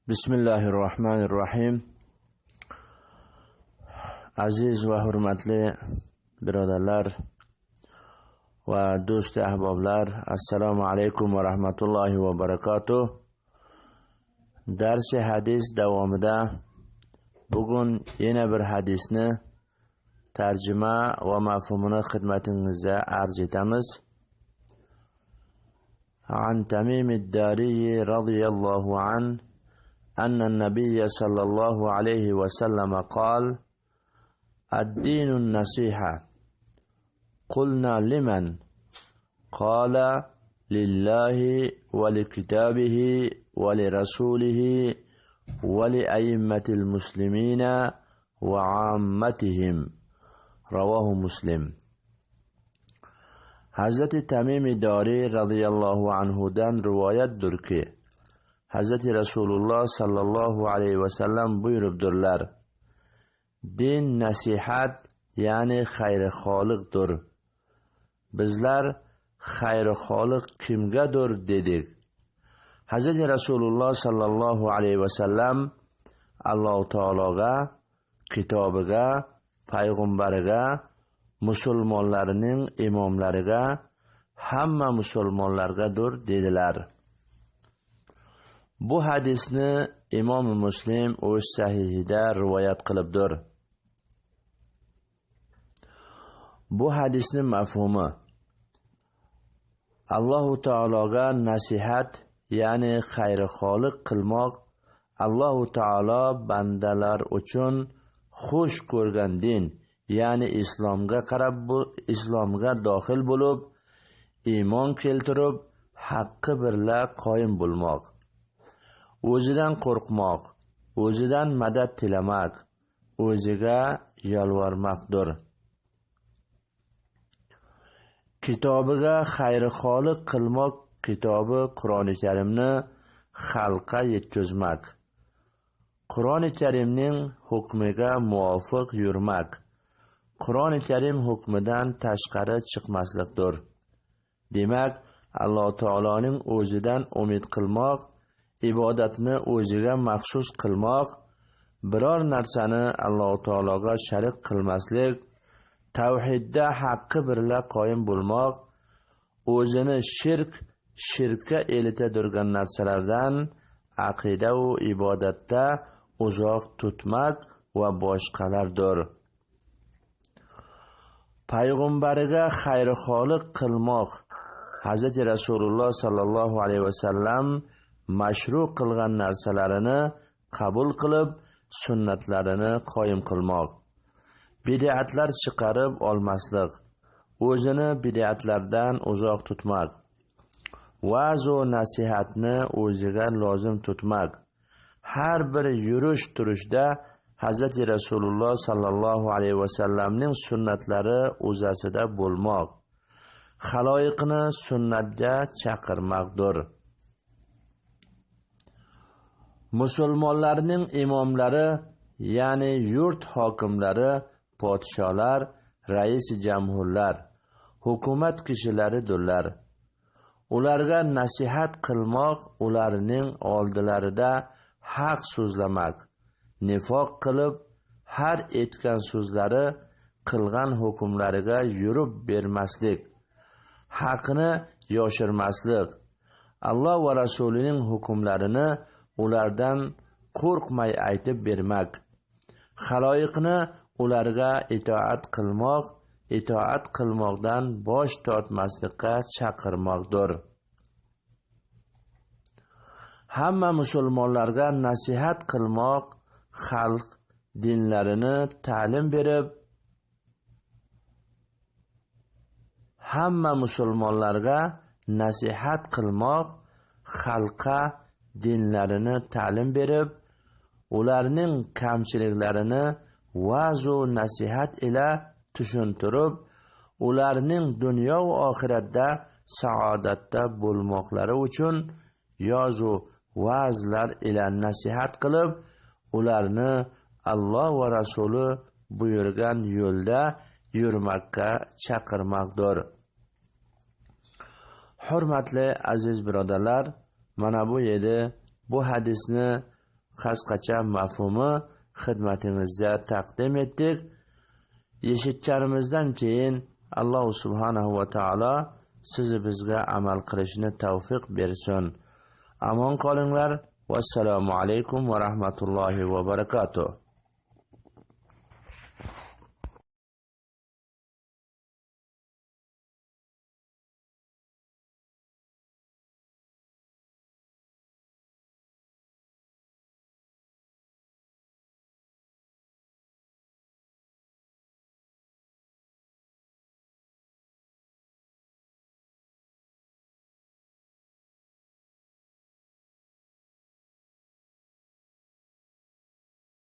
Bismillahirrahmanirrahim. Aziz va hurmatli birodarlar va do'st ahboblar, assalomu alaykum va rahmatullohi va barakatuh. Darsi hadis davomida bugun yana bir hadisni tarjima va mafhumini xizmatingizga arz etamiz. An Tamim ad-Dari radhiyallohu anhu أن النبي صلى الله عليه وسلم قال: الدين النصيحة. قلنا: لمن؟ قال: لله ولكتابه ولرسوله ولأئمة المسلمين وعامتهم. رواه مسلم. حضرت تمیم داری رضی الله عنه دن روایت در که Hazreti Rasululloh sallallohu alayhi va sallam buyuribdirlar: din nasihat, ya'ni xayrixoliqdir. Bizlar xayrixoliq kimgadir dedik. Hazreti Rasululloh sallallohu alayhi va sallam Alloh taologa, kitobiga, payg'ambariga, musulmonlarning imomlariga, hamma musulmonlargadir dedilar. Bu hadisni Imom Muslim o'z sahihida rivoyat qilibdir. Bu hadisni mafhumi: Alloh taologa nasihat, ya'ni xayrixoliq qilmoq, Alloh taolo bandalar uchun xush ko'rgan din, ya'ni islomga dohil bo'lib, iymon keltirib, haqqi birla qoyim bo'lmoq, o'zidan qo'rqmoq, o'zidan madad tilamak, o'ziga yalvarmoqdir. Kitobiga xayrixoliq qilmoq kitobi Qur'oni Karimni xalqqa yetkazmak, Qur'oni Karimning hukmiga muvofiq yurmak, Qur'oni Karim hukmidan tashqari chiqmaslikdir. Demak, Alloh taoloning o'zidan umid qilmoq, ibodatni o'ziga maxsus qilmoq, biror narsani Alloh taologa sharik qilmaslik, tavhidda haqqi birla qoyim bo'lmoq, o'zini shirkka elitadirgan narsalardan aqida va ibodatda uzoq tutmak va boshqalardir. Payg'ambariga xayrixoliq qilmoq, Hazrati Rasululloh sallallohu alayhi va sallam mashru qilgan narsalarini qabul qilib, sunnatlarini qoyim qilmoq, bid'atlar chiqarib olmaslik, o'zini bid'atlardan uzoq tutmak, va'z va nasihatni o'ziga lozim tutmak, har bir yurish turishda Hazrati Rasululloh sallallohu alayhi va sallamning sunnatlari o'zasida bo'lmoq, xaloyiqni sunnatga chaqirmoqdir. Musulmonlarning imomlari, ya'ni yurt hokimlari, podsholar, rais jamhurlar, hukumat kishilaridirlar. Ularga nasihat qilmoq, ularning oldilarida haq so'zlamak, nifoq qilib, har aytgan so'zlari, qilgan hukmlariga yurib bermaslik, haqni yoshirmaslik, Alloh va rasulining hukmlarini ulardan qo'rqmay aytib bermak, xaloyiqni ularga itoat qilmoqdan bosh tortmaslikka chaqirmoqdir. Hamma musulmonlarga nasihat qilmoq, xalq dinlarini ta'lim berib, xalqqa dinlarini ta'lim berib, ularning kamchiliklarini va'z va nasihat ila tushuntirib, ularning dunyo va oxiratda saodatda bo'lmoqlari uchun yozu va'zlar ila nasihat qilib, ularni Alloh va Rasuli buyurgan yo'lda yurmakka chaqirmoqdir. Hurmatli aziz birodarlar, mana bu edi bu hadisni qisqacha mafhumi xizmatingizda taqdim etdik. Eshitganimizdan keyin Alloh subhanahu va taolo sizni bizga amal qilishni tavfiq bersin. Amon qolinglar. Vassalomu alaykum va rahmatullohi va barakatuh.